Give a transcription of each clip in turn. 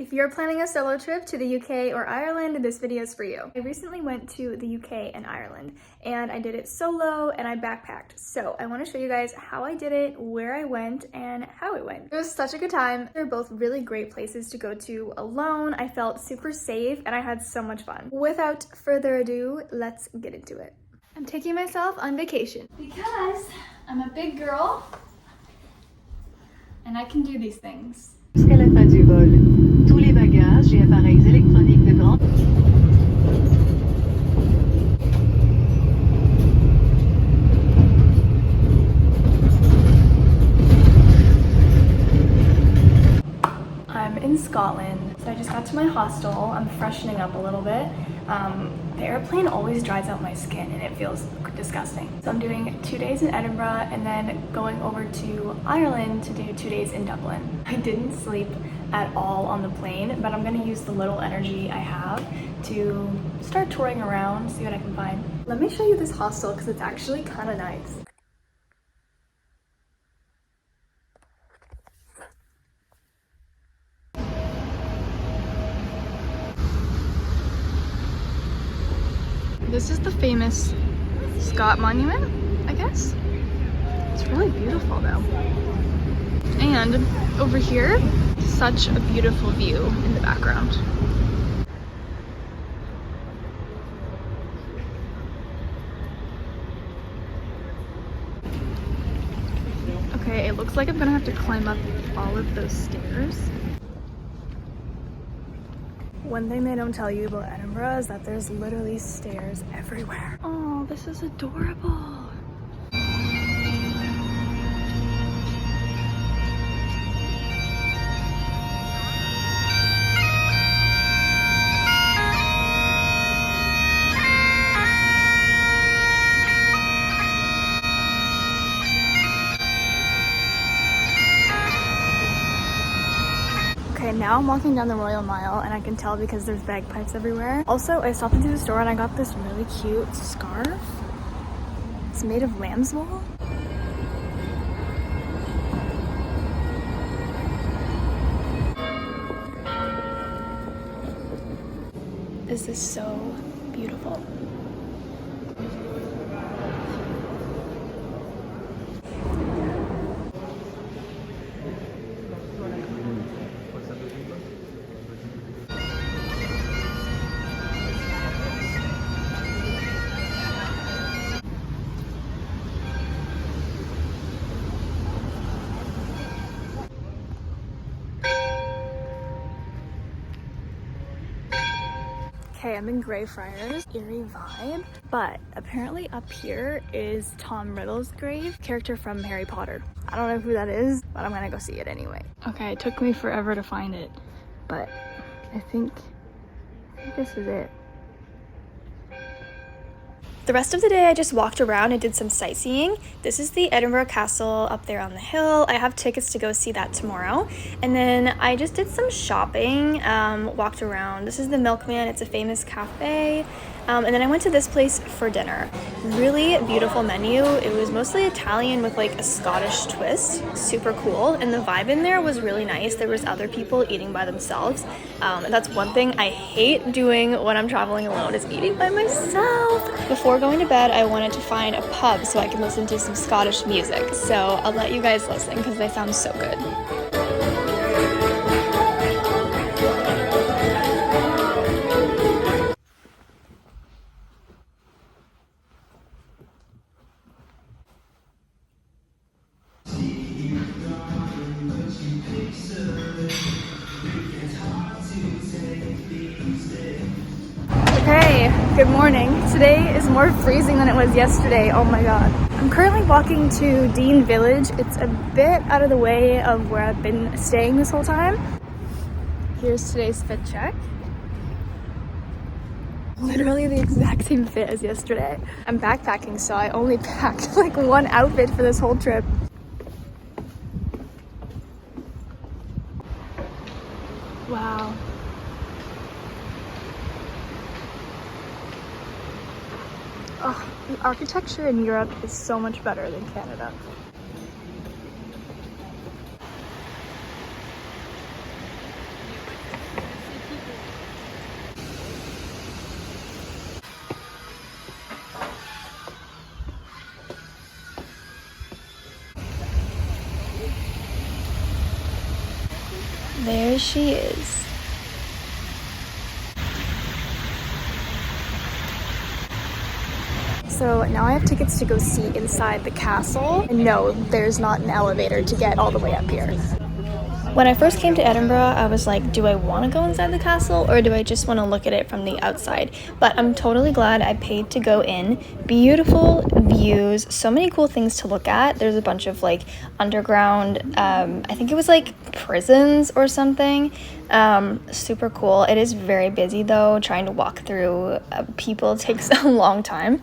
If you're planning a solo trip to the UK or Ireland, this video is for you. I recently went to the UK and Ireland, and I did it solo and I backpacked. So I want to show you guys how I did it, where I went, and how it went. It was such a good time. They're both really great places to go to alone. I felt super safe and I had so much fun. Without further ado, let's get into it. I'm taking myself on vacation because I'm a big girl and I can do these things. Jusqu'à la fin du vol, tous les bagages et appareils électroniques de grande. I'm in Scotland, so I just got to my hostel. I'm freshening up a little bit. The airplane always dries out my skin and it feels disgusting. So I'm doing 2 days in Edinburgh and then going over to Ireland to do 2 days in Dublin. I didn't sleep at all on the plane, but I'm gonna use the little energy I have to start touring around, see what I can find. Let me show you this hostel because it's actually kind of nice. This is the famous Scott Monument, I guess. It's really beautiful though. And over here, such a beautiful view in the background. Okay, it looks like I'm gonna have to climb up all of those stairs. One thing they don't tell you about Edinburgh is that there's literally stairs everywhere. Oh, this is adorable. Okay, now I'm walking down the Royal Mile and I can tell because there's bagpipes everywhere. Also, I stopped into the store and I got this really cute scarf. It's made of lamb's wool. This is so beautiful. Okay, I'm in Greyfriars, eerie vibe, but apparently up here is Tom Riddle's grave, character from Harry Potter. I don't know who that is, but I'm gonna go see it anyway. Okay, it took me forever to find it, but I think this is it. The rest of the day I just walked around and did some sightseeing. This is the Edinburgh Castle up there on the hill. I have tickets to go see that tomorrow. And then I just did some shopping, walked around. This is the Milkman, it's a famous cafe. And then I went to this place for dinner. Really beautiful menu. It was mostly Italian with like a Scottish twist. Super cool. And the vibe in there was really nice. There was other people eating by themselves. And that's one thing I hate doing when I'm traveling alone is eating by myself. Before going to bed, I wanted to find a pub so I can listen to some Scottish music. So I'll let you guys listen because they sound so good. Okay, good morning. Today is more freezing than it was yesterday. Oh my god. I'm currently walking to Dean Village. It's a bit out of the way of where I've been staying this whole time. Here's today's fit check. Literally the exact same fit as yesterday. I'm backpacking, so I only packed like one outfit for this whole trip. Wow. Oh, the architecture in Europe is so much better than Canada. she is. So now I have tickets to go see inside the castle. And no, there's not an elevator to get all the way up here. When I first came to Edinburgh, I was like, do I want to go inside the castle or do I just want to look at it from the outside? But I'm totally glad I paid to go in. Beautiful views, so many cool things to look at. There's a bunch of like underground, I think it was like prisons or something. Super cool. It is very busy though. Trying to walk through people takes a long time.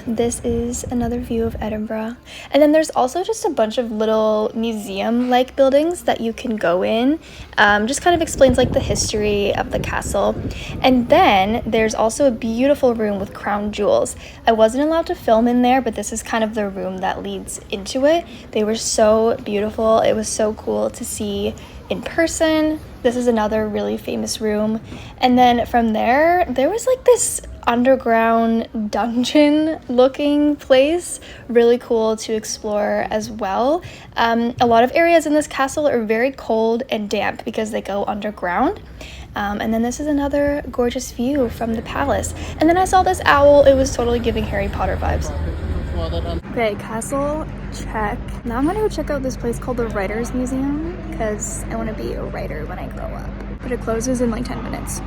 This is another view of Edinburgh. And then there's also just a bunch of little museum-like buildings that you can go in. Just kind of explains like the history of the castle. And then there's also a beautiful room with crown jewels. I wasn't allowed to film in there, but this is kind of the room that leads into it. They were so beautiful. It was so cool to see in person. This is another really famous room. And then from there was like this underground dungeon looking place, really cool to explore as well. A lot of areas in this castle are very cold and damp because they go underground. And then this is another gorgeous view from the palace. And then I saw this owl. It was totally giving Harry Potter vibes. Okay, castle check. Now I'm gonna go check out this place called the Writers Museum because I want to be a writer when I grow up. But it closes in like 10 minutes.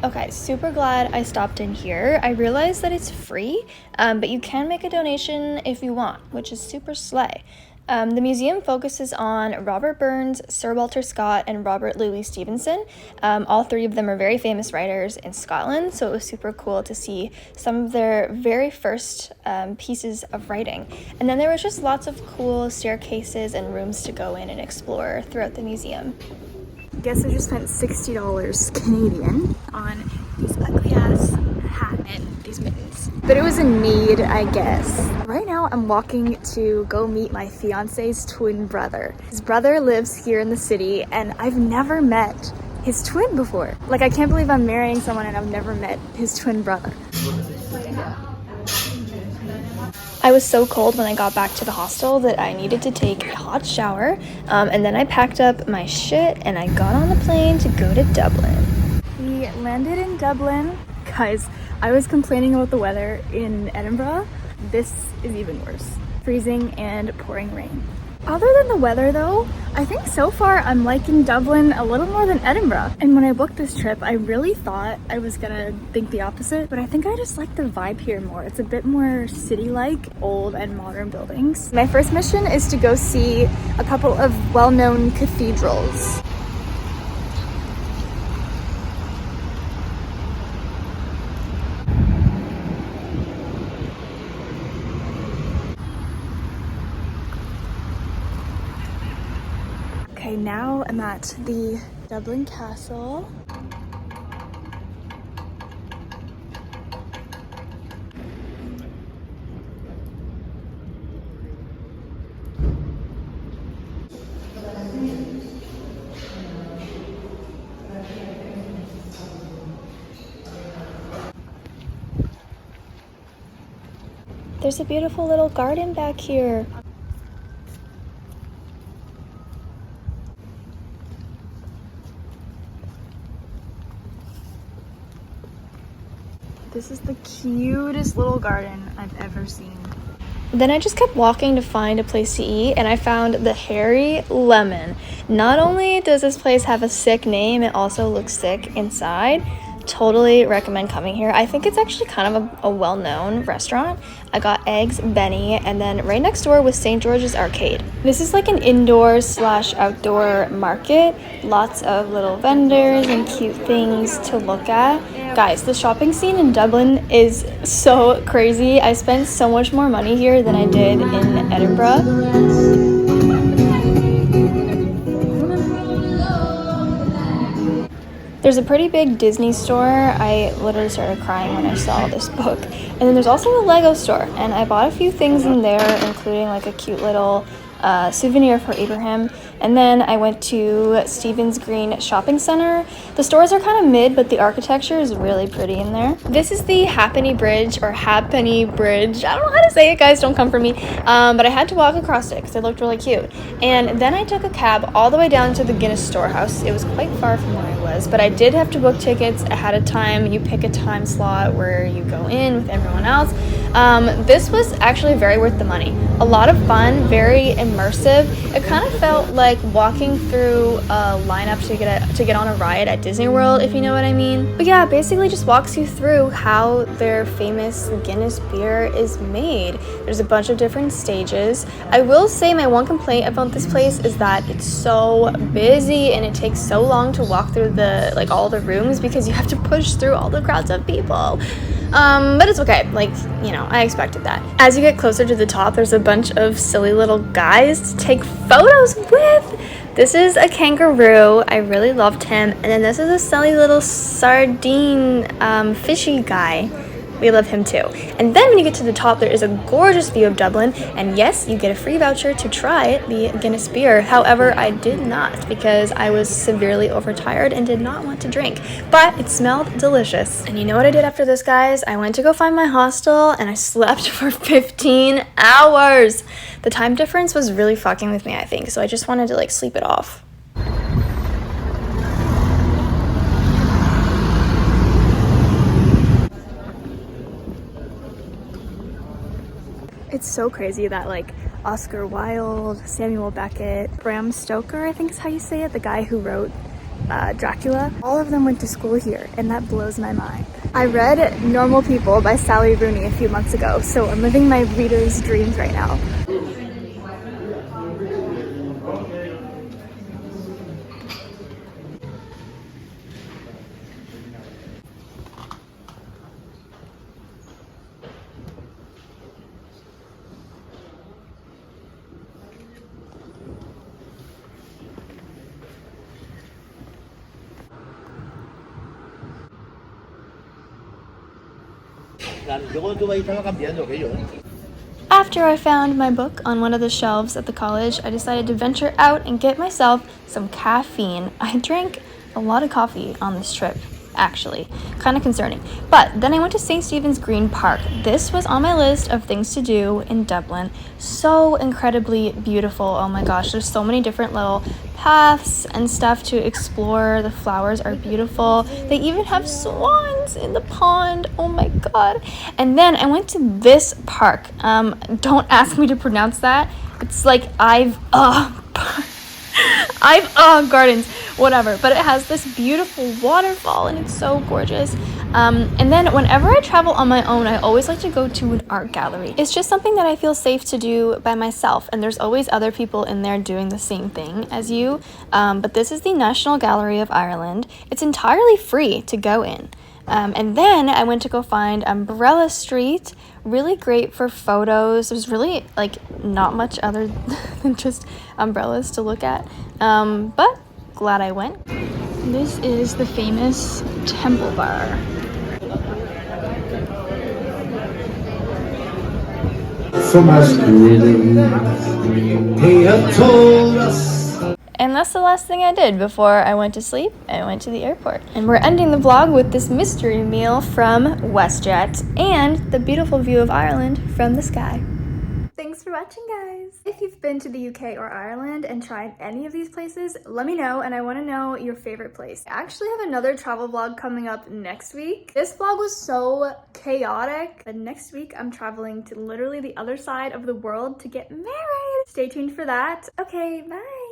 Okay, super glad I stopped in here. I realized that it's free, but you can make a donation if you want, which is super slay. The museum focuses on Robert Burns, Sir Walter Scott, and Robert Louis Stevenson. All three of them are very famous writers in Scotland, so it was super cool to see some of their very first pieces of writing. And then there was just lots of cool staircases and rooms to go in and explore throughout the museum. I guess I just spent $60 Canadian on these ugly ass hat and these mittens. But it was a need, I guess. Right now I'm walking to go meet my fiance's twin brother. His brother lives here in the city and I've never met his twin before. Like, I can't believe I'm marrying someone and I've never met his twin brother. I was so cold when I got back to the hostel that I needed to take a hot shower, and then I packed up my shit and I got on the plane to go to Dublin. We landed in Dublin. Guys, I was complaining about the weather in Edinburgh. This is even worse. Freezing and pouring rain. Other than the weather though, I think so far I'm liking Dublin a little more than Edinburgh. And when I booked this trip, I really thought I was gonna think the opposite, but I think I just like the vibe here more. It's a bit more city-like, old and modern buildings. My first mission is to go see a couple of well-known cathedrals. Okay, now I'm at the Dublin Castle. There's a beautiful little garden back here. This is the cutest little garden I've ever seen. Then I just kept walking to find a place to eat, and I found the Hairy Lemon. Not only does this place have a sick name, it also looks sick inside. Totally recommend coming here. I think it's actually kind of a well-known restaurant. I got eggs, Benny, and then right next door was St. George's Arcade. This is like an indoor/outdoor market. Lots of little vendors and cute things to look at. Guys, the shopping scene in Dublin is so crazy. I spent so much more money here than I did in Edinburgh. There's a pretty big Disney store. I literally started crying when I saw this book. And then there's also a Lego store, and I bought a few things in there, including like a cute little souvenir for Abraham. And then I went to Stephen's Green Shopping Center. The stores are kind of mid, but the architecture is really pretty in there. This is the Halfpenny Bridge, or Halfpenny Bridge. I don't know how to say it, guys, don't come for me. But I had to walk across it because it looked really cute. And then I took a cab all the way down to the Guinness storehouse. It was quite far from where I was, but I did have to book tickets ahead of time. You pick a time slot where you go in with everyone else. This was actually very worth the money. A lot of fun, very immersive. It kind of felt like walking through a lineup to get on a ride at Disney World, if you know what I mean. But yeah, basically just walks you through how their famous Guinness beer is made. There's a bunch of different stages. I will say my one complaint about this place is that it's so busy and it takes so long to walk through all the rooms because you have to push through all the crowds of people. But it's okay, I expected that. As you get closer to the top, there's a bunch of silly little guys to take photos with. This is a kangaroo. I really loved him. And then this is a silly little sardine fishy guy. We love him too. And then when you get to the top, there is a gorgeous view of Dublin. And yes, you get a free voucher to try the Guinness beer. However, I did not because I was severely overtired and did not want to drink. But it smelled delicious. And you know what I did after this, guys? I went to go find my hostel and I slept for 15 hours. The time difference was really fucking with me, I think. So I just wanted to sleep it off. It's so crazy that Oscar Wilde, Samuel Beckett, Bram Stoker, I think is how you say it, the guy who wrote Dracula, all of them went to school here, and that blows my mind. I read Normal People by Sally Rooney a few months ago, so I'm living my reader's dreams right now. After I found my book on one of the shelves at the college, I decided to venture out and get myself some caffeine. I drank a lot of coffee on this trip, actually. Kind of concerning. But then I went to St. Stephen's Green Park. This was on my list of things to do in Dublin. So incredibly beautiful. Oh my gosh, there's so many different little paths and stuff to explore. The flowers are beautiful. They even have swans in the pond. Oh my god. And then I went to this park. Don't ask me to pronounce that. It's I've Gardens, whatever, but it has this beautiful waterfall and it's so gorgeous. And then whenever I travel on my own, I always like to go to an art gallery. It's just something that I feel safe to do by myself, and there's always other people in there doing the same thing as you. But this is the National Gallery of Ireland. It's entirely free to go in. And then I went to go find Umbrella Street. Really great for photos. There's really not much other than just umbrellas to look at. But glad I went. This is the famous Temple Bar. From us, they have told us. And that's the last thing I did before I went to sleep. I went to the airport. And we're ending the vlog with this mystery meal from WestJet and the beautiful view of Ireland from the sky. Thanks for watching, guys. If you've been to the UK or Ireland and tried any of these places, let me know, and I want to know your favorite place. I actually have another travel vlog coming up next week. This vlog was so chaotic, but next week I'm traveling to literally the other side of the world to get married. Stay tuned for that. Okay, bye.